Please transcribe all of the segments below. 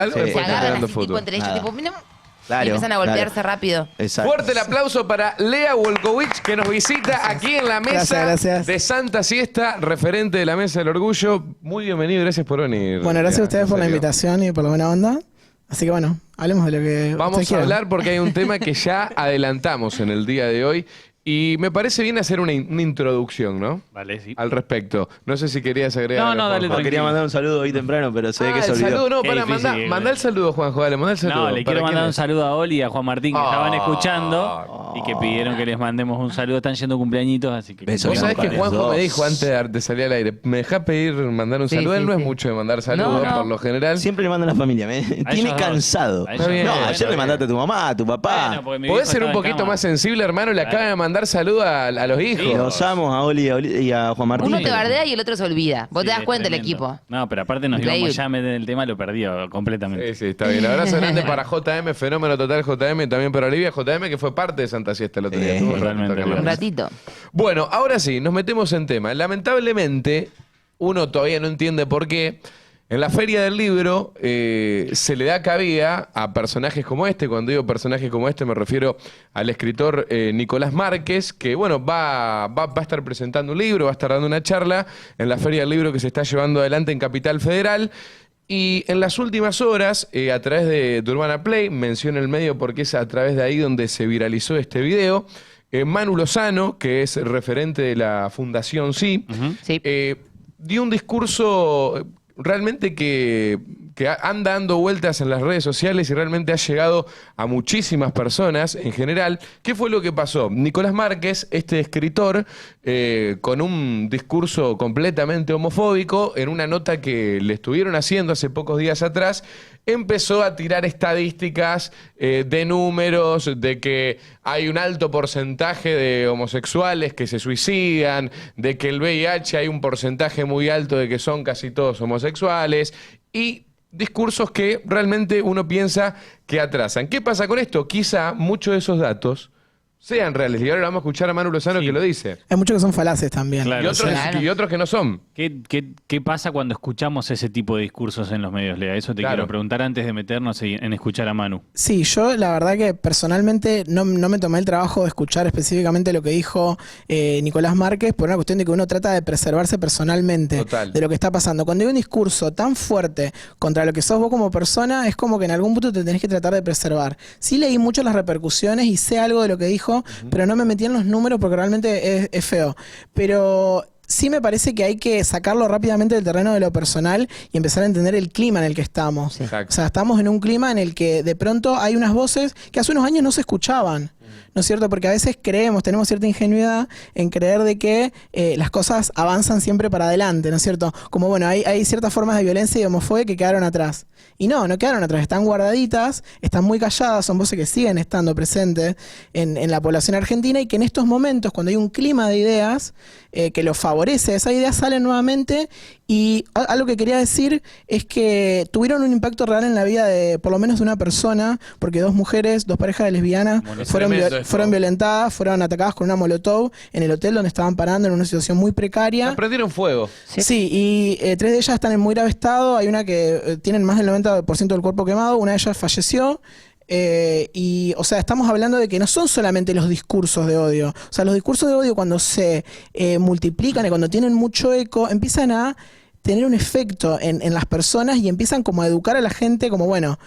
Algo Sí. de Se Fuerte agarran tirando así, fotos. tipo, entre ellos, Nada. tipo, "Mira", Claro, y empiezan a golpearse claro. rápido. Exacto. Fuerte el aplauso para Lea Wolkowicz, que nos visita aquí en la mesa Gracias. de Santa Siesta, referente de la Mesa del Orgullo. Muy bienvenido, gracias por venir. Bueno, gracias Lea, a ustedes en por la serio. invitación y por la buena onda. Así que bueno, hablemos de lo que Vamos ustedes a quieran. hablar porque hay un tema que ya adelantamos en el día de hoy y me parece bien hacer una introducción, ¿no? Vale, sí. Al respecto. No sé si querías agregar No, algo, no, dale, Juanjo. No, quería mandar un saludo hoy temprano, pero se ve que se el olvidó. saludo, no, Qué para, difícil, mandá el saludo, Juanjo, dale, mandá el saludo. No, le ¿Para quiero mandar quién un es? saludo a Oli y a Juan Martín, que estaban Ah. escuchando y que pidieron que les mandemos un saludo. Están yendo cumpleañitos, así que... Beso Vos sabés que para Juanjo los me dos. dijo antes de salir al aire, ¿me dejás pedir mandar un Sí, saludo? Él sí, no es sí. mucho de mandar saludos, No. por lo general. Siempre le manda a la familia. Tiene ellos dos. cansado. A ellos Está bien, No, está ayer le bien. mandaste a tu mamá, a tu papá. Bueno, porque mi ¿Podés viejo ser un estaba en poquito cama. más sensible, hermano? Le acaba de mandar saludo a los hijos. Sí, Los amo a Oli y a Juan Martín. Uno te bardea y el otro se olvida. Vos Sí, te das es cuenta el tremendo. equipo. No, pero aparte nos Increíble. íbamos ya a meter en el tema, lo perdió completamente. Sí, sí, está bien. Abrazo grande para JM, fenómeno total JM, también para Olivia. JM que fue parte de Santa Siesta el otro día. Sí, Estuvo un totalmente. ratito acá en la Un mesa. ratito. Bueno, ahora sí, nos metemos en tema. Lamentablemente, uno todavía no entiende por qué. En la Feria del Libro se le da cabida a personajes como este. Cuando digo personajes como este me refiero al escritor Nicolás Márquez, que bueno, va a estar presentando un libro, va a estar dando una charla en la Feria del Libro que se está llevando adelante en Capital Federal. Y en las últimas horas, a través de Urbana Play, menciono el medio porque es a través de ahí donde se viralizó este video, Manu Lozano, que es referente de la Fundación Sí, Sí. dio un discurso realmente que anda dando vueltas en las redes sociales y realmente ha llegado a muchísimas personas en general. ¿Qué fue lo que pasó? Nicolás Márquez, este escritor, con un discurso completamente homofóbico, en una nota que le estuvieron haciendo hace pocos días atrás, empezó a tirar estadísticas de números, de que hay un alto porcentaje de homosexuales que se suicidan, de que el VIH hay un porcentaje muy alto de que son casi todos homosexuales, y discursos que realmente uno piensa que atrasan. ¿Qué pasa con esto? Quizá muchos de esos datos sean reales. Y ahora vamos a escuchar a Manu Lozano Sí. que lo dice. Hay muchos que son falaces también. Claro. Y otros, Claro. y otros que no son. ¿Qué pasa cuando escuchamos ese tipo de discursos en los medios, Lea? Eso te Claro. quiero preguntar antes de meternos en escuchar a Manu. Sí, yo la verdad que personalmente no me tomé el trabajo de escuchar específicamente lo que dijo Nicolás Márquez por una cuestión de que uno trata de preservarse personalmente Total. de lo que está pasando. Cuando hay un discurso tan fuerte contra lo que sos vos como persona, es como que en algún punto te tenés que tratar de preservar. Sí leí mucho las repercusiones y sé algo de lo que dijo, pero no me metí en los números porque realmente es feo. Pero sí me parece que hay que sacarlo rápidamente del terreno de lo personal y empezar a entender el clima en el que estamos. Sí. Exacto. O sea, estamos en un clima en el que de pronto hay unas voces que hace unos años no se escuchaban. ¿No es cierto? Porque a veces tenemos cierta ingenuidad en creer de que las cosas avanzan siempre para adelante, ¿no es cierto? Como bueno, hay ciertas formas de violencia y homofobia que quedaron atrás. Y no quedaron atrás, están guardaditas, están muy calladas, son voces que siguen estando presentes en la población argentina y que en estos momentos, cuando hay un clima de ideas que lo favorece, esas ideas salen nuevamente. Y algo que quería decir es que tuvieron un impacto real en la vida de por lo menos de una persona, porque dos parejas de lesbianas Es tremendo esto. fueron violentadas, fueron atacadas con una molotov en el hotel donde estaban parando en una situación muy precaria. Prendieron fuego. Sí, y tres de ellas están en muy grave estado. Hay una que tienen más del 90% del cuerpo quemado, una de ellas falleció. Y, o sea, estamos hablando de que no son solamente los discursos de odio. O sea, los discursos de odio cuando se multiplican y cuando tienen mucho eco, empiezan a tener un efecto en las personas y empiezan como a educar a la gente como, bueno,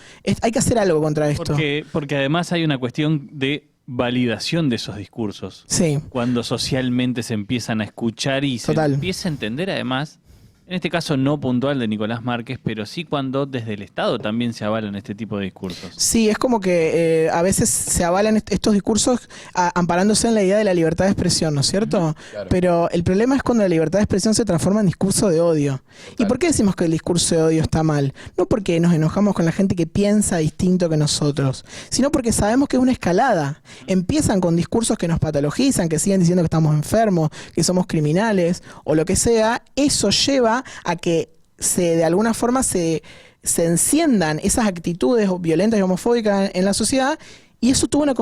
hay que hacer algo contra esto. Porque además hay una cuestión de validación de esos discursos. Sí. Cuando socialmente se empiezan a escuchar y se Total. empieza a entender además, en este caso no puntual de Nicolás Márquez, pero sí cuando desde el Estado también se avalan este tipo de discursos. Sí, es como que a veces se avalan estos discursos amparándose en la idea de la libertad de expresión, ¿no es cierto? Claro. Pero el problema es cuando la libertad de expresión se transforma en discurso de odio. ¿Y por qué decimos que el discurso de odio está mal? No porque nos enojamos con la gente que piensa distinto que nosotros, sino porque sabemos que es una escalada. Empiezan con discursos que nos patologizan, que siguen diciendo que estamos enfermos, que somos criminales o lo que sea. Eso lleva a que de alguna forma se enciendan esas actitudes violentas y homofóbicas en la sociedad, y eso tuvo una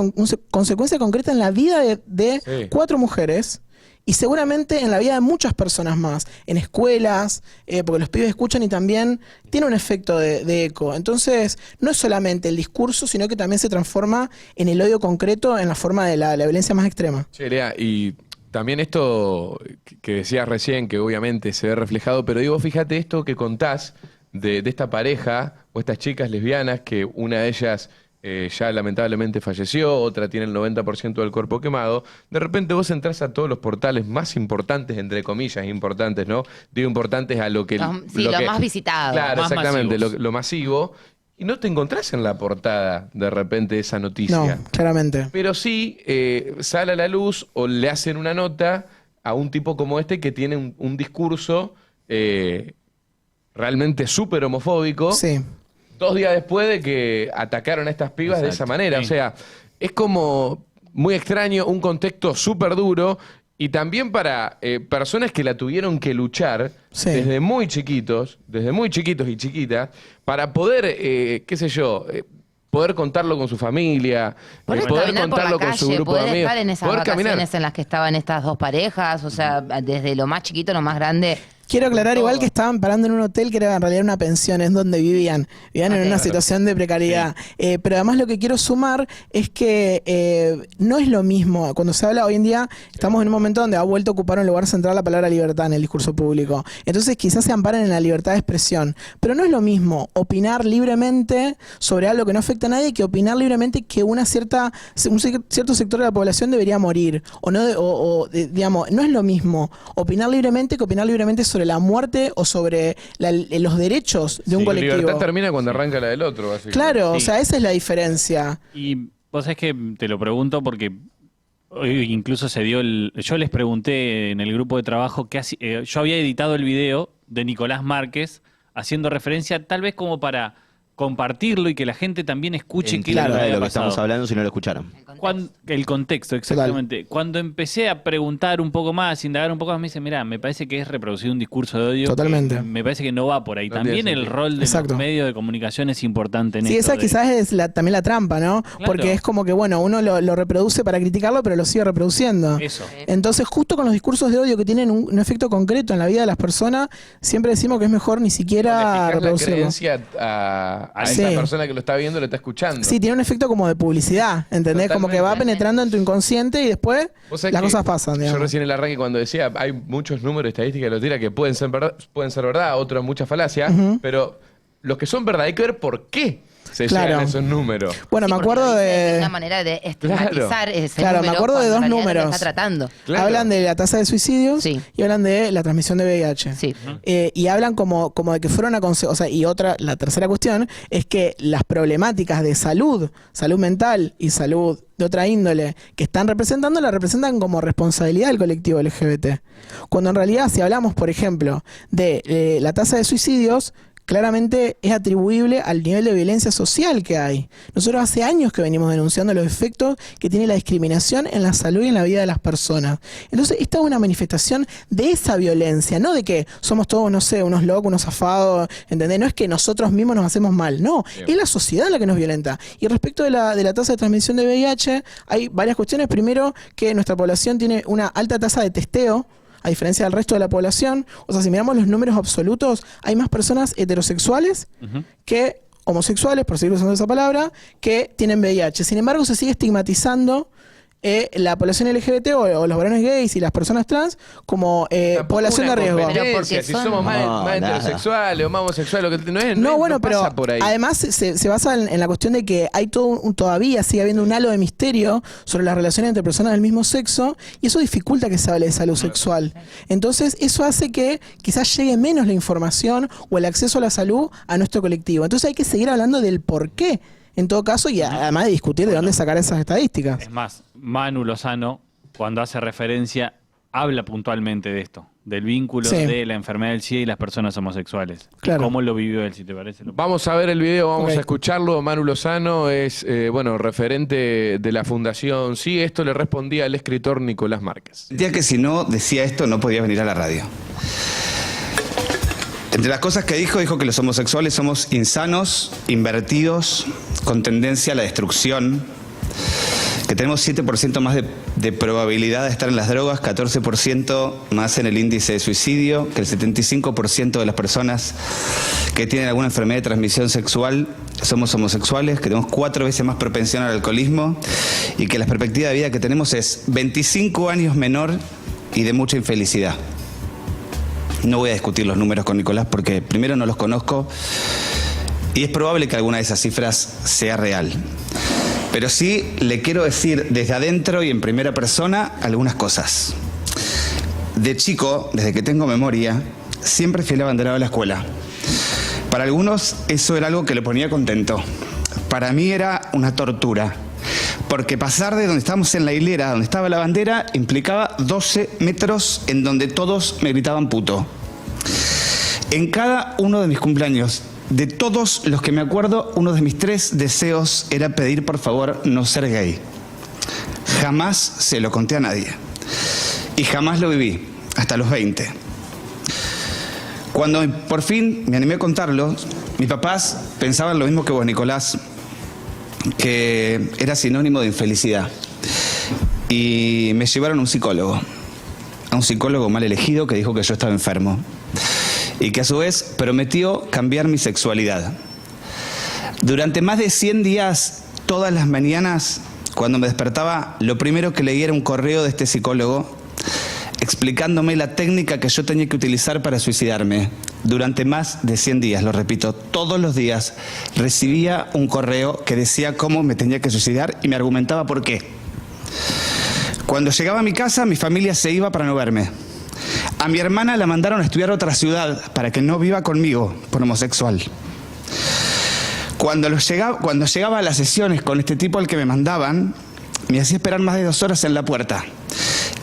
consecuencia concreta en la vida de Sí. 4 mujeres y seguramente en la vida de muchas personas más, en escuelas, porque los pibes escuchan y también tiene un efecto de eco. Entonces, no es solamente el discurso, sino que también se transforma en el odio concreto en la forma de la violencia más extrema. Che, Lea, y también esto que decías recién, que obviamente se ve reflejado, pero digo, fíjate esto que contás de esta pareja o estas chicas lesbianas, que una de ellas ya lamentablemente falleció, otra tiene el 90% del cuerpo quemado. De repente vos entrás a todos los portales más importantes, entre comillas, importantes, ¿no? Digo importantes a lo que... Lo más visitado. Claro, más exactamente, masivos. lo masivo. Y no te encontrás en la portada de repente esa noticia. No, claramente. Pero sí sale a la luz o le hacen una nota a un tipo como este que tiene un discurso realmente súper homofóbico. Sí. 2 días después de que atacaron a estas pibas de esa Exacto, manera. sí. O sea, es como muy extraño, un contexto súper duro. Y también para personas que la tuvieron que luchar Sí. desde muy chiquitos y chiquitas, para poder, qué sé yo, poder contarlo con su familia, Poder poder caminar por la contarlo con su calle, grupo de poder amigos. estar en esas poder vacaciones caminar. en las que estaban estas dos parejas, o sea, desde lo más chiquito a lo más grande. Quiero aclarar Todo. igual que estaban parando en un hotel que era en realidad una pensión, es donde vivían. Vivían en Ok. una situación de precariedad. Pero además lo que quiero sumar es que no es lo mismo. Cuando se habla hoy en día, estamos en un momento donde ha vuelto a ocupar un lugar central la palabra libertad en el discurso público. Entonces quizás se amparan en la libertad de expresión. Pero no es lo mismo opinar libremente sobre algo que no afecta a nadie que opinar libremente que un cierto sector de la población debería morir. Digamos, no es lo mismo opinar libremente que opinar libremente sobre la muerte o sobre los derechos de un Tu colectivo. libertad termina cuando arranca la del otro, básicamente. Claro, o Sí. sea, esa es la diferencia. Y vos sabés que te lo pregunto porque hoy incluso se dio yo les pregunté en el grupo de trabajo yo había editado el video de Nicolás Márquez haciendo referencia tal vez como para compartirlo y que la gente también escuche qué Claro, le de había lo que pasado. estamos hablando si no lo escucharon. El contexto, exactamente. Cuando empecé a preguntar un poco más, indagar un poco más, me dice, mirá, me parece que es reproducir un discurso de odio. Totalmente. Que me parece que no va por ahí. No También tiene el sentido. rol de Exacto. los medios de comunicación es importante en Sí, esto. esa quizás es también la trampa, ¿no? Porque es como que, bueno, uno lo reproduce para criticarlo, pero lo sigue reproduciendo. Eso. Entonces, justo con los discursos de odio que tienen un efecto concreto en la vida de las personas, siempre decimos que es mejor ni Le siquiera fijás la reproducirlo. creencia a Sí. esa persona que lo está viendo, lo está escuchando. Sí, tiene un efecto como de publicidad, ¿entendés? Como que va Totalmente. penetrando en tu inconsciente y después Vos sabés las que cosas pasan, Yo digamos. recién en el arranque cuando decía, hay muchos números estadísticos que lo tira que pueden ser verdad, otros muchas falacias, pero los que son verdad hay que ver por qué se Claro. llegan a esos números. Bueno, Sí, me porque acuerdo lo dice de... una manera de estigmatizar ese Claro, me número acuerdo de cuando dos en realidad no números. lo está tratando. Claro. Hablan de la tasa de suicidios Sí. y hablan de la transmisión de VIH. Sí. Y hablan como de que fueron o sea, y la tercera cuestión es que las problemáticas de salud mental y salud de otra índole que están representando, la representan como responsabilidad del colectivo LGBT. Cuando en realidad, si hablamos, por ejemplo, de la tasa de suicidios, claramente es atribuible al nivel de violencia social que hay. Nosotros hace años que venimos denunciando los efectos que tiene la discriminación en la salud y en la vida de las personas. Entonces, esta es una manifestación de esa violencia, no de que somos todos, no sé, unos locos, unos zafados, ¿entendés? No es que nosotros mismos nos hacemos mal, no, es la sociedad la que nos violenta. Y respecto de la tasa de transmisión de VIH, hay varias cuestiones. Primero, que nuestra población tiene una alta tasa de testeo, a diferencia del resto de la población. O sea, si miramos los números absolutos, hay más personas heterosexuales que homosexuales, por seguir usando esa palabra, que tienen VIH. Sin embargo, se sigue estigmatizando la población LGBT o los varones gays y las personas trans como Tampoco población de una riesgo. Pero competencia, porque si son- somos más No, nada. heterosexuales o más homosexuales, lo que No, bueno, pero pasa por ahí. además se basa en la cuestión de que hay todavía sigue habiendo un halo de misterio sobre las relaciones entre personas del mismo sexo y eso dificulta que se hable de salud sexual. Entonces, eso hace que quizás llegue menos la información o el acceso a la salud a nuestro colectivo. Entonces, hay que seguir hablando del por qué, en todo caso, y además de discutir de dónde sacar esas estadísticas. Es más, Manu Lozano, cuando hace referencia, habla puntualmente de esto, del vínculo Sí. de la enfermedad del SIDA y las personas homosexuales. Claro. Y cómo lo vivió él, si te parece. Vamos a ver el video, vamos Ok. a escucharlo. Manu Lozano es, referente de la Fundación Sí. Esto le respondía el escritor Nicolás Márquez. Sentía que si no decía esto no podía venir a la radio. Entre las cosas que dijo que los homosexuales somos insanos, invertidos, con tendencia a la destrucción, que tenemos 7% más de probabilidad de estar en las drogas, 14% más en el índice de suicidio, que el 75% de las personas que tienen alguna enfermedad de transmisión sexual somos homosexuales, que tenemos 4 veces más propensión al alcoholismo y que la perspectiva de vida que tenemos es 25 años menor y de mucha infelicidad. No voy a discutir los números con Nicolás porque primero no los conozco y es probable que alguna de esas cifras sea real. Pero sí le quiero decir desde adentro y en primera persona algunas cosas. De chico, desde que tengo memoria, siempre fui el abanderado de la escuela. Para algunos eso era algo que lo ponía contento. Para mí era una tortura. Porque pasar de donde estábamos en la hilera, donde estaba la bandera, implicaba 12 metros en donde todos me gritaban puto. En cada uno de mis cumpleaños, de todos los que me acuerdo, uno de mis 3 deseos era pedir por favor no ser gay. Jamás se lo conté a nadie. Y jamás lo viví, hasta los 20. Cuando por fin me animé a contarlo, mis papás pensaban lo mismo que vos, Nicolás, que era sinónimo de infelicidad. Y me llevaron a un psicólogo mal elegido que dijo que yo estaba enfermo y que a su vez prometió cambiar mi sexualidad. Durante más de 100 días, todas las mañanas, cuando me despertaba, lo primero que leía era un correo de este psicólogo explicándome la técnica que yo tenía que utilizar para suicidarme. Durante más de 100 días, lo repito, todos los días recibía un correo que decía cómo me tenía que suicidar y me argumentaba por qué. Cuando llegaba a mi casa, mi familia se iba para no verme. A mi hermana la mandaron a estudiar a otra ciudad para que no viva conmigo por homosexual. Cuando llegaba a las sesiones con este tipo al que me mandaban, me hacía esperar más de 2 horas en la puerta.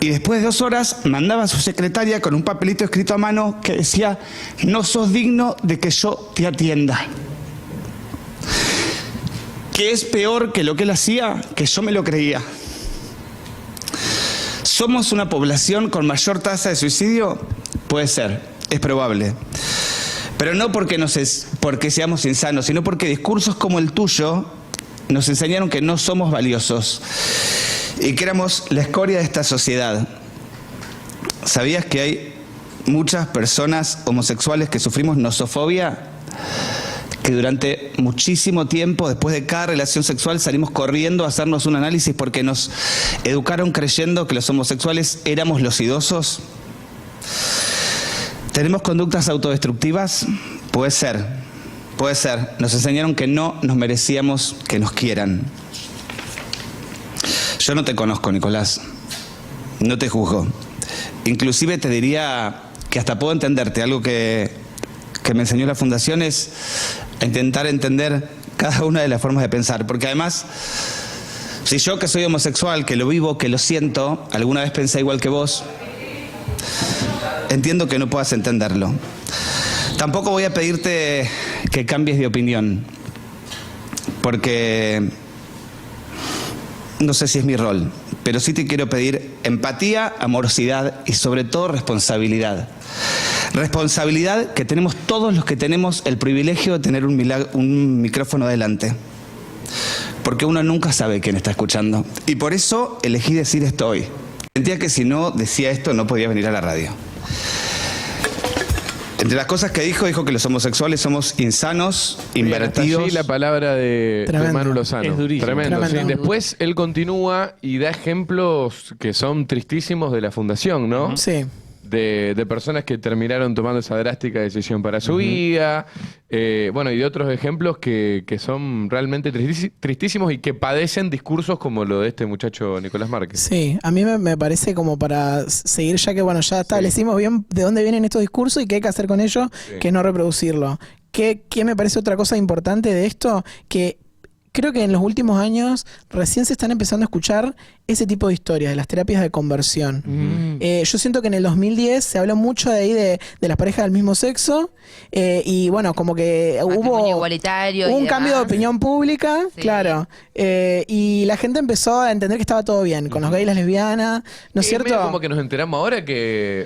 Y después de 2 horas mandaba a su secretaria con un papelito escrito a mano que decía: no sos digno de que yo te atienda. ¿Qué es peor que lo que él hacía? Que yo me lo creía. ¿Somos una población con mayor tasa de suicidio? Puede ser, es probable. Pero no porque seamos insanos, sino porque discursos como el tuyo nos enseñaron que no somos valiosos y que éramos la escoria de esta sociedad. ¿Sabías que hay muchas personas homosexuales que sufrimos nosofobia? Que durante muchísimo tiempo, después de cada relación sexual, salimos corriendo a hacernos un análisis porque nos educaron creyendo que los homosexuales éramos los idosos. ¿Tenemos conductas autodestructivas? Puede ser, puede ser. Nos enseñaron que no nos merecíamos que nos quieran. Yo no te conozco, Nicolás. No te juzgo. Inclusive te diría que hasta puedo entenderte. Algo que me enseñó la Fundación es intentar entender cada una de las formas de pensar. Porque además, si yo que soy homosexual, que lo vivo, que lo siento, alguna vez pensé igual que vos, entiendo que no puedas entenderlo. Tampoco voy a pedirte que cambies de opinión, porque no sé si es mi rol, pero sí te quiero pedir empatía, amorosidad y sobre todo responsabilidad. Responsabilidad que tenemos todos los que tenemos el privilegio de tener un micrófono delante. Porque uno nunca sabe quién está escuchando. Y por eso elegí decir esto hoy. Sentía que si no decía esto no podía venir a la radio. Entre las cosas que dijo que los homosexuales somos insanos, invertidos. Allí la palabra de Manu Lozano. Es durísimo. Tremendo, sí. Tremendo. Después él continúa y da ejemplos que son tristísimos de la Fundación, ¿no? Sí. De personas que terminaron tomando esa drástica decisión para su vida. Bueno, y de otros ejemplos que son realmente tristísimos y que padecen discursos como lo de este muchacho Nicolás Márquez. Sí, a mí me parece como para seguir, ya que bueno, ya establecimos bien de dónde vienen estos discursos y qué hay que hacer con ellos, que no reproducirlo. ¿Qué me parece otra cosa importante de esto? Que creo que en los últimos años recién se están empezando a escuchar ese tipo de historias, de las terapias de conversión. Yo siento que en el 2010 se habló mucho de ahí de las parejas del mismo sexo y bueno, como que Matrimonio hubo igualitario y un cambio de demás. opinión pública, Sí. claro. Y la gente empezó a entender que estaba todo bien, con los gays y las lesbianas, ¿no es Y cierto? medio como que nos enteramos ahora que...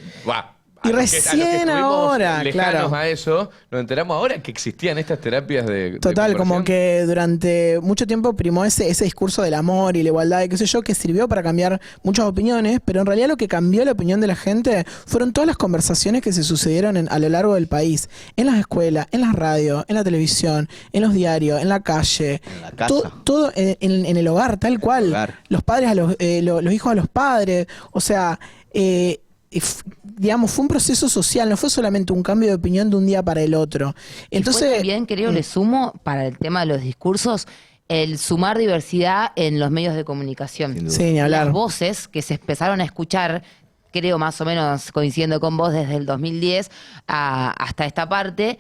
Y a los recién estuvimos ahora, lejanos claro. a eso, nos enteramos ahora que existían estas terapias de Total, como conversión. que durante mucho tiempo primó ese discurso del amor y la igualdad y qué sé yo, que sirvió para cambiar muchas opiniones, pero en realidad lo que cambió la opinión de la gente fueron todas las conversaciones que se sucedieron a lo largo del país, en las escuelas, en las radios, en la televisión, en los diarios, en la calle, En la casa. todo en el hogar, tal cual. Hogar. Los padres a los hijos a los padres, o sea, digamos, fue un proceso social, no fue solamente un cambio de opinión de un día para el otro. Entonces, Fue también, creo, le sumo, para el tema de los discursos, el sumar diversidad en los medios de comunicación. Sin duda. sí, ni hablar. Las voces que se empezaron a escuchar, creo más o menos coincidiendo con vos, desde el 2010 hasta esta parte,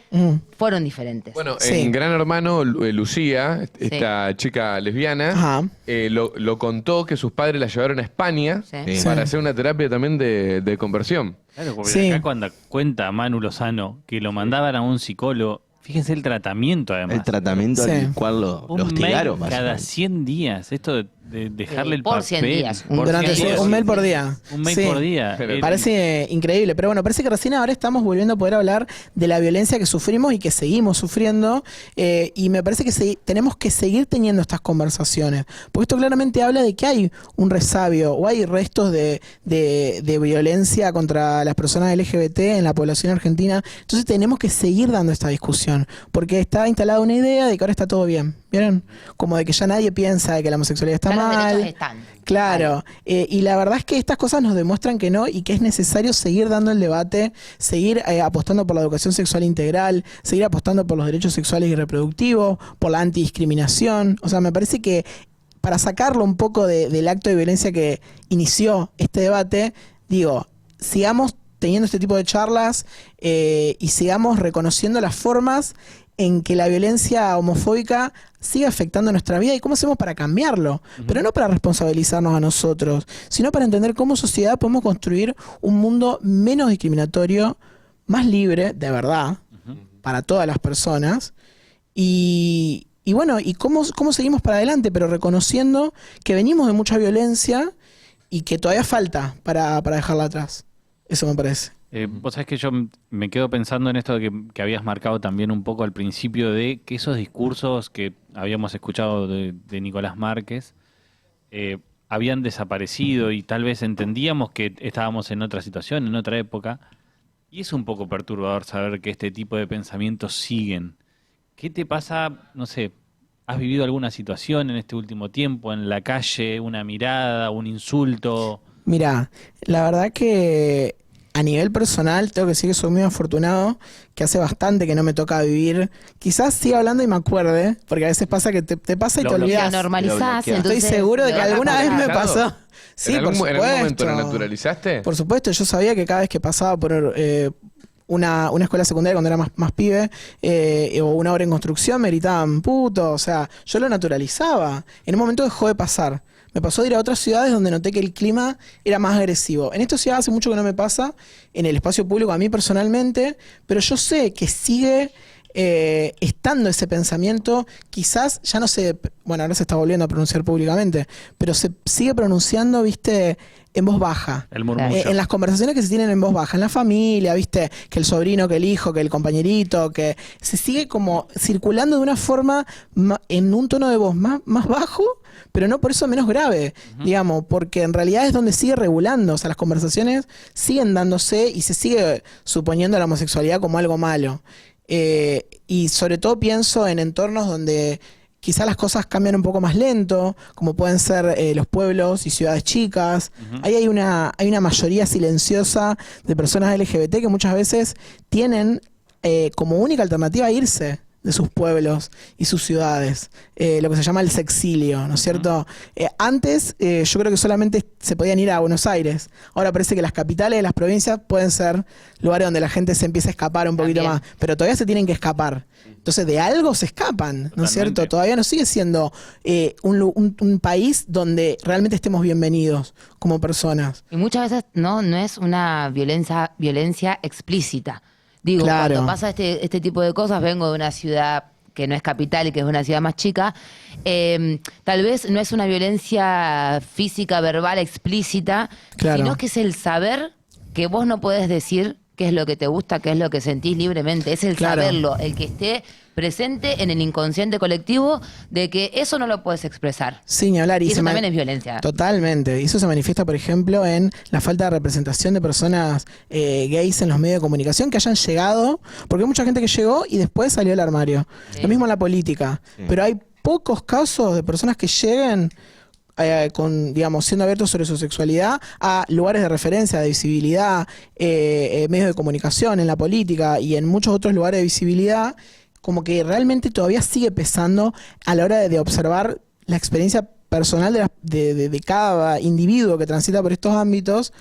fueron diferentes. Bueno, Sí. en Gran Hermano, Lucía, esta chica lesbiana, Ajá. lo contó que sus padres la llevaron a España Sí. Sí. para hacer una terapia también de conversión. Claro, porque Sí. acá cuando cuenta Manu Lozano que lo mandaban a un psicólogo, fíjense el tratamiento además. El tratamiento Sí. al cual lo Un hostigaron. mail cada básicamente. 100 días. Esto de dejarle el Por papel. 100 días. Por Durante 100 días. un mail por día. Un mail Sí. por día. Pero Parece increíble, pero bueno, parece que recién ahora estamos volviendo a poder hablar de la violencia que sufrimos y que seguimos sufriendo, y me parece que tenemos que seguir teniendo estas conversaciones, porque esto claramente habla de que hay un resabio o hay restos de violencia contra las personas LGBT en la población argentina, entonces tenemos que seguir dando esta discusión, porque está instalada una idea de que ahora está todo bien, ¿vieron? Como de que ya nadie piensa de que la homosexualidad está Ya los mal. derechos están. Claro, y la verdad es que estas cosas nos demuestran que no y que es necesario seguir dando el debate, seguir apostando por la educación sexual integral, seguir apostando por los derechos sexuales y reproductivos, por la antidiscriminación. O sea, me parece que para sacarlo un poco del acto de violencia que inició este debate, digo, sigamos teniendo este tipo de charlas y sigamos reconociendo las formas en que la violencia homofóbica sigue afectando nuestra vida y cómo hacemos para cambiarlo, pero no para responsabilizarnos a nosotros, sino para entender cómo sociedad podemos construir un mundo menos discriminatorio, más libre, de verdad, para todas las personas, y bueno, y cómo seguimos para adelante, pero reconociendo que venimos de mucha violencia y que todavía falta para dejarla atrás. Eso me parece. Vos sabés que yo me quedo pensando en esto que habías marcado también un poco al principio de que esos discursos que habíamos escuchado de Nicolás Márquez habían desaparecido y tal vez entendíamos que estábamos en otra situación, en otra época. Y es un poco perturbador saber que este tipo de pensamientos siguen. ¿Qué te pasa? No sé, ¿has vivido alguna situación en este último tiempo, en la calle, una mirada, un insulto? Mira, la verdad que a nivel personal tengo que decir que soy muy afortunado, que hace bastante que no me toca vivir. Quizás siga hablando y me acuerde, porque a veces pasa que te pasa y Lo te Lo olvidas. normalizás, Estoy entonces... Estoy seguro de que lo alguna vez me naturalizado? pasó. Sí, ¿En por algún momento lo supuesto. naturalizaste? Por supuesto, yo sabía que cada vez que pasaba por una escuela secundaria cuando era más pibe, o una obra en construcción, me gritaban puto, o sea, yo lo naturalizaba. En un momento dejó de pasar. Me pasó de ir a otras ciudades donde noté que el clima era más agresivo. En esta ciudad hace mucho que no me pasa, en el espacio público a mí personalmente, pero yo sé que sigue estando ese pensamiento, quizás ya no se, bueno, ahora se está volviendo a pronunciar públicamente, pero se sigue pronunciando, viste, en voz baja. El murmullo. En las conversaciones que se tienen en voz baja, en la familia, viste, que el sobrino, que el hijo, que el compañerito, que se sigue como circulando de una forma en un tono de voz más bajo, pero no por eso menos grave, digamos, porque en realidad es donde sigue regulando, o sea, las conversaciones siguen dándose y se sigue suponiendo la homosexualidad como algo malo. Y sobre todo pienso en entornos donde quizás las cosas cambian un poco más lento, como pueden ser los pueblos y ciudades chicas. Ahí hay una mayoría silenciosa de personas LGBT que muchas veces tienen como única alternativa irse de sus pueblos y sus ciudades, lo que se llama el sexilio, ¿no es cierto? Antes yo creo que solamente se podían ir a Buenos Aires, ahora parece que las capitales de las provincias pueden ser lugares donde la gente se empieza a escapar un poquito También. más, pero todavía se tienen que escapar. Entonces de algo se escapan, ¿no es cierto? Totalmente. Todavía no sigue siendo un país donde realmente estemos bienvenidos como personas. Y muchas veces no es una violencia explícita. Digo, Claro. cuando pasa este tipo de cosas, vengo de una ciudad que no es capital y que es una ciudad más chica, tal vez no es una violencia física, verbal, explícita, Claro. sino que es el saber que vos no podés decir qué es lo que te gusta, qué es lo que sentís libremente. Es el Claro. saberlo, el que esté presente en el inconsciente colectivo de que eso no lo puedes expresar. Sí, ni hablar. Y eso se también es violencia. Totalmente. Y eso se manifiesta, por ejemplo, en la falta de representación de personas gays en los medios de comunicación que hayan llegado, porque hay mucha gente que llegó y después salió del armario. Sí. Lo mismo en la política. Pero hay pocos casos de personas que lleguen digamos, siendo abiertos sobre su sexualidad a lugares de referencia, de visibilidad, medios de comunicación, en la política y en muchos otros lugares de visibilidad, como que realmente todavía sigue pesando a la hora de observar la experiencia personal de cada individuo que transita por estos ámbitos.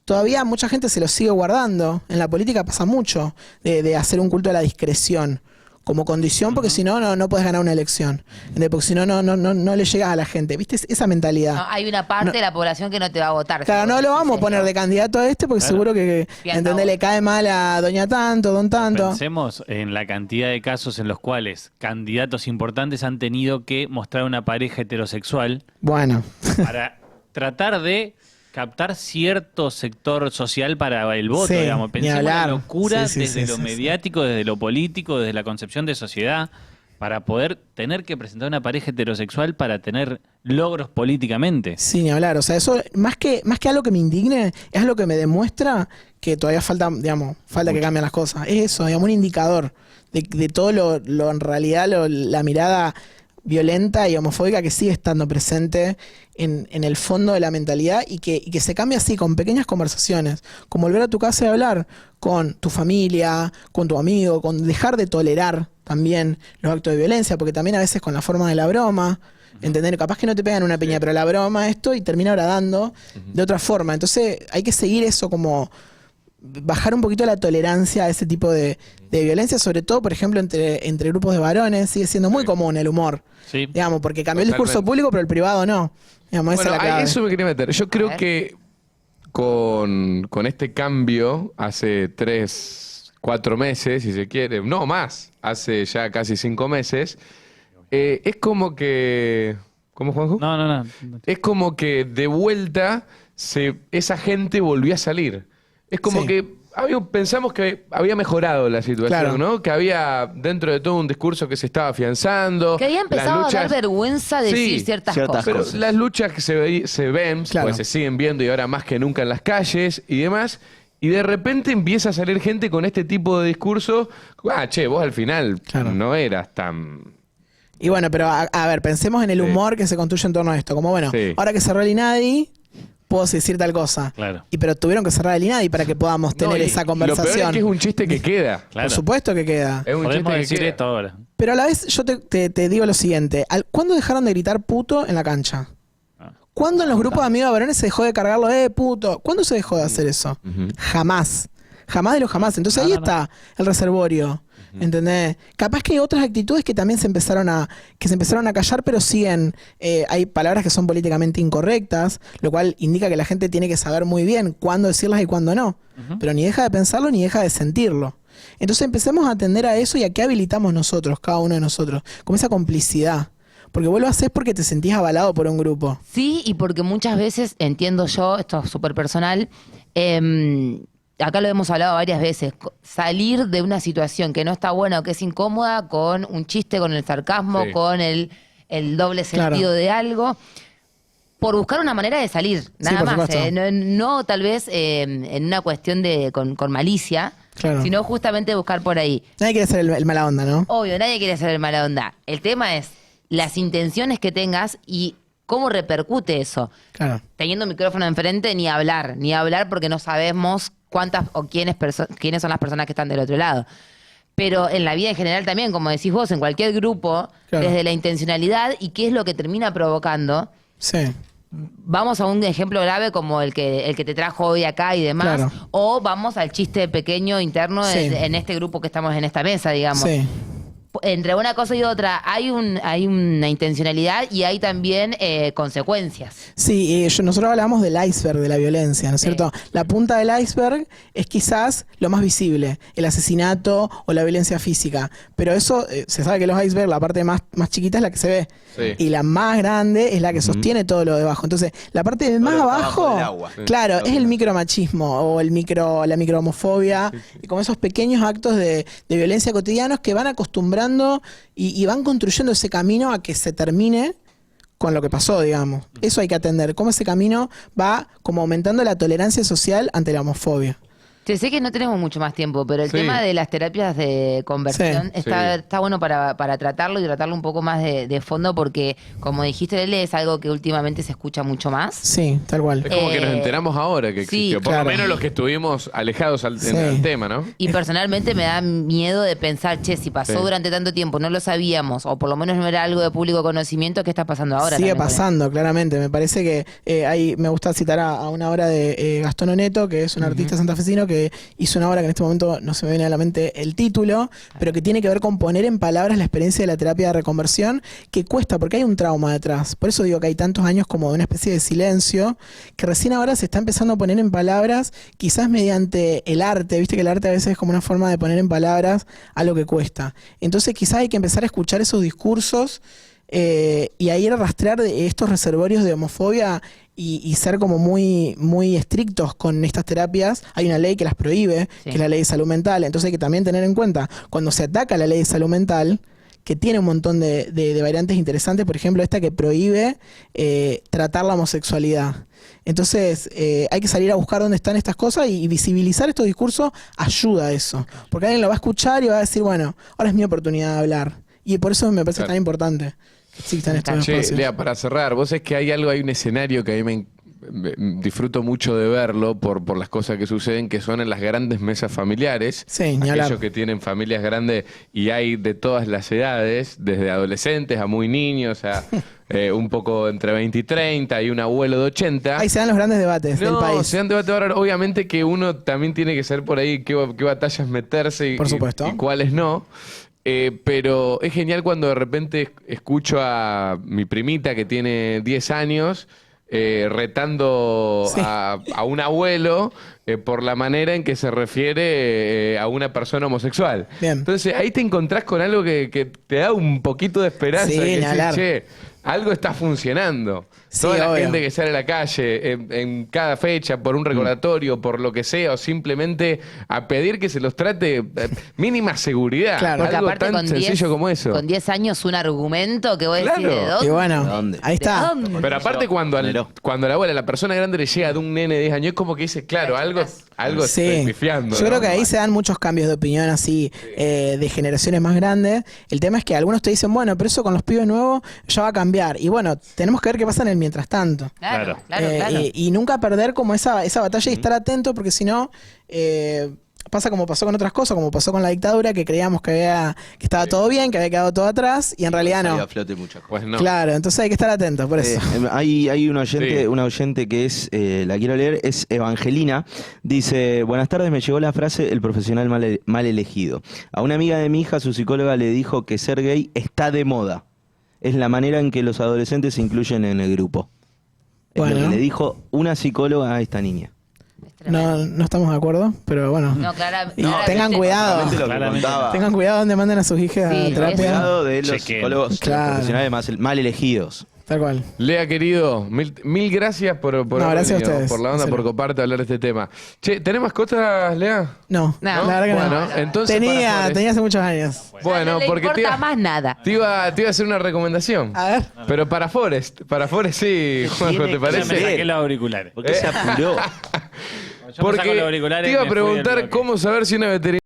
Todavía mucha gente se lo sigue guardando. En la política pasa mucho de hacer un culto a la discreción como condición, porque si no, no puedes ganar una elección. Porque si no, no le llegas a la gente. ¿Viste? Esa mentalidad. No, hay una parte de la población que no te va a votar. Claro, si no vos lo decís vamos a poner eso. de candidato a este porque Claro. seguro que Pianta ¿entendés? vos. Le cae mal a doña tanto, don tanto. Pensemos en la cantidad de casos en los cuales candidatos importantes han tenido que mostrar una pareja heterosexual Bueno, para tratar de captar cierto sector social para el voto, Sí, digamos. ni Pensemos en la hablar. locura Sí, sí, desde sí, lo sí, mediático, desde lo político, desde la concepción de sociedad, para poder tener que presentar una pareja heterosexual para tener logros políticamente. sin ni hablar. O sea, eso, más que algo que me indigne, es algo que me demuestra que todavía falta, digamos, falta que cambien las cosas. Es eso, digamos, un indicador de todo lo en realidad, la mirada violenta y homofóbica que sigue estando presente en el fondo de la mentalidad y que se cambia así, con pequeñas conversaciones, con volver a tu casa y hablar con tu familia, con tu amigo, con dejar de tolerar también los actos de violencia, porque también a veces con la forma de la broma, entender, capaz que no te pegan una piña, pero la broma esto y termina agradando de otra forma. Entonces hay que seguir eso, como bajar un poquito la tolerancia a ese tipo de violencia, sobre todo, por ejemplo, entre grupos de varones. Sigue siendo muy común el humor, Sí. digamos, porque cambió el discurso Totalmente. público, pero el privado no. Digamos, esa Bueno, es la clave. a eso me quería meter. Yo creo ver. que con este cambio, hace 3, 4 meses, si se quiere, no más, hace ya casi 5 meses, es como que... ¿Cómo, Juanjo? No. Es como que de vuelta esa gente volvió a salir. Es como Sí. que pensamos que había mejorado la situación, Claro. ¿no? Que había dentro de todo un discurso que se estaba afianzando. Que había empezado Las a dar luchas- vergüenza decir Sí, ciertas ciertas cosas. Pero cosas. las luchas que se ven, Claro. pues se siguen viendo y ahora más que nunca en las calles y demás. Y de repente empieza a salir gente con este tipo de discurso. Che, vos al final Claro. no eras tan... Y bueno, pero a ver, pensemos en el Sí. humor que se construye en torno a esto. Como bueno, Sí. ahora que cerró el INADI, puedo decir tal cosa. Claro. Pero tuvieron que cerrar el INADI para que podamos tener No, y esa Lo peor conversación. es que es un chiste que queda. Claro. Por supuesto que queda. Es un Podemos chiste que decir queda. esto ahora. Pero a la vez yo te digo lo siguiente. ¿Cuándo dejaron de gritar puto en la cancha? Ah. ¿Cuándo en los grupos de amigos de varones se dejó de cargarlo, puto? ¿Cuándo se dejó de hacer eso? Jamás. Jamás de los jamás. Entonces ahí está el reservorio. ¿Entendés? Capaz que hay otras actitudes que también se empezaron a callar, pero siguen. Hay palabras que son políticamente incorrectas, lo cual indica que la gente tiene que saber muy bien cuándo decirlas y cuándo no. Pero ni deja de pensarlo ni deja de sentirlo. Entonces empecemos a atender a eso y a qué habilitamos nosotros, cada uno de nosotros, como esa complicidad. Porque vos lo haces porque te sentís avalado por un grupo. Sí, y porque muchas veces, entiendo yo, esto es súper personal, acá lo hemos hablado varias veces, salir de una situación que no está buena o que es incómoda con un chiste, con el sarcasmo, Sí. con el doble Claro. sentido de algo, por buscar una manera de salir, nada por más. supuesto. No tal vez en una cuestión con malicia, Claro. sino justamente buscar por ahí. Nadie quiere ser el mala onda, ¿no? Obvio, nadie quiere hacer el mala onda. El tema es las intenciones que tengas y cómo repercute eso. Claro. Teniendo un micrófono enfrente, ni hablar porque no sabemos cuántas o quiénes son las personas que están del otro lado. Pero en la vida en general también, como decís vos, en cualquier grupo, Claro. desde la intencionalidad y qué es lo que termina provocando. Sí. Vamos a un ejemplo grave como el que te trajo hoy acá y demás, Claro. o vamos al chiste pequeño interno Sí. en este grupo que estamos en esta mesa, digamos. Sí. entre una cosa y otra hay una intencionalidad y hay también consecuencias. Sí, nosotros hablamos del iceberg de la violencia, ¿no es cierto? La punta del iceberg es quizás lo más visible, el asesinato o la violencia física. Pero eso, se sabe que los icebergs, la parte más chiquita es la que se ve. Sí. Y la más grande es la que sostiene todo lo de abajo. Entonces, la parte de más Todo lo que está abajo, abajo del agua. claro, es el micromachismo o la microhomofobia, y como esos pequeños actos de violencia cotidianos que van acostumbrando y van construyendo ese camino a que se termine con lo que pasó, digamos. Eso hay que atender, cómo ese camino va como aumentando la tolerancia social ante la homofobia. Te sé que no tenemos mucho más tiempo, pero el Sí. tema de las terapias de conversión Sí. está bueno para tratarlo y tratarlo un poco más de fondo porque, como dijiste, Lele, es algo que últimamente se escucha mucho más. Sí, tal cual. Es como que nos Eh, enteramos ahora que sí, existió. Por claro. lo menos los que estuvimos alejados al Sí. tema, ¿no? Y personalmente me da miedo de pensar, che, si pasó Sí. durante tanto tiempo, no lo sabíamos, o por lo menos no era algo de público conocimiento, ¿qué está pasando ahora? Sigue también con pasando, claramente. Me parece que me gusta citar a una obra de Gastón Oneto, que es un artista santafesino que hizo una obra que en este momento no se me viene a la mente el título, pero que tiene que ver con poner en palabras la experiencia de la terapia de reconversión, que cuesta, porque hay un trauma detrás. Por eso digo que hay tantos años como de una especie de silencio, que recién ahora se está empezando a poner en palabras, quizás mediante el arte. Viste que el arte a veces es como una forma de poner en palabras algo que cuesta. Entonces quizás hay que empezar a escuchar esos discursos y a ir a rastrear de estos reservorios de homofobia y ser como muy, muy estrictos con estas terapias. Hay una ley que las prohíbe, Sí. que es la ley de salud mental. Entonces hay que también tener en cuenta, cuando se ataca la ley de salud mental, que tiene un montón de variantes interesantes, por ejemplo, esta que prohíbe tratar la homosexualidad. Entonces, hay que salir a buscar dónde están estas cosas y visibilizar estos discursos ayuda a eso. Porque alguien lo va a escuchar y va a decir, bueno, ahora es mi oportunidad de hablar. Y por eso me parece Claro. tan importante que existan estos Che, espacios. Lea, para cerrar, vos es que hay un escenario que a mí disfruto mucho de verlo por las cosas que suceden, que son en las grandes mesas familiares. Sí, ni hablar. Aquellos que tienen familias grandes y hay de todas las edades, desde adolescentes a muy niños, a un poco entre 20 y 30, y un abuelo de 80. Ahí se dan los grandes debates del país. Se dan debate ahora. Obviamente que uno también tiene que saber por ahí qué batallas meterse Por supuesto. y cuáles no. Pero es genial cuando de repente escucho a mi primita que tiene 10 años retando Sí. a un abuelo por la manera en que se refiere a una persona homosexual. Bien. Entonces ahí te encontrás con algo que te da un poquito de esperanza. Sí, que ni decís, hablar. che, algo está funcionando. Sí, Toda la obvio. gente que sale a la calle en cada fecha por un recordatorio, por lo que sea, o simplemente a pedir que se los trate mínima seguridad. Claro. Porque Algo aparte tan con sencillo como eso. Con 10 años un argumento que vos decís, Claro. ¿de dónde? Y bueno, ¿Dónde? ahí está. ¿De dónde? Pero aparte cuando Generó. cuando la abuela, la persona grande le llega de un nene de 10 años, es como que dice, claro, algo Sí. estoy pifiando. Yo ¿no? creo que ahí se dan muchos cambios de opinión así de generaciones más grandes. El tema es que algunos te dicen, bueno, pero eso con los pibes nuevos ya va a cambiar. Y bueno, tenemos que ver qué pasa en el mientras tanto. Claro, Claro. claro. Y nunca perder como esa batalla y estar atento, porque si no, pasa como pasó con otras cosas, como pasó con la dictadura, que creíamos que estaba todo bien, que había quedado todo atrás, y en realidad Salió no. a flote muchas cosas. Pues no. Claro, entonces hay que estar atentos, por eso. Hay un oyente, Sí. una oyente que es, la quiero leer, es Evangelina. Dice, buenas tardes, me llegó la frase, el profesional mal elegido. A una amiga de mi hija, su psicóloga le dijo que ser gay está de moda. Es la manera en que los adolescentes se incluyen en el grupo. Es lo Bueno. que le dijo una psicóloga a esta niña. No estamos de acuerdo, pero bueno. No, Y tengan cuidado. Claramente lo que Claramente. contaba. Tengan cuidado donde manden a sus hijas Sí, a eso. terapia. Cuidado de los Chequen. psicólogos, de los Claro. profesionales mal elegidos. Tal cual. Lea, querido, mil gracias por haber gracias a venido, ustedes. por la onda, En por serio. coparte a hablar de este tema. Che, ¿tenés mascotas, Lea? No, No. la verdad que Bueno, no. entonces para Forest- Tenía hace muchos años. Bueno, no le porque importa más nada. te iba a hacer una recomendación. A ver. Pero para Forest sí, Juanjo, ¿te tiene que Ya me parece? saqué los auriculares. ¿Por qué se apuró? Yo me saco los Porque auriculares te y iba a me fui del preguntar bloque. cómo saber si una veterinaria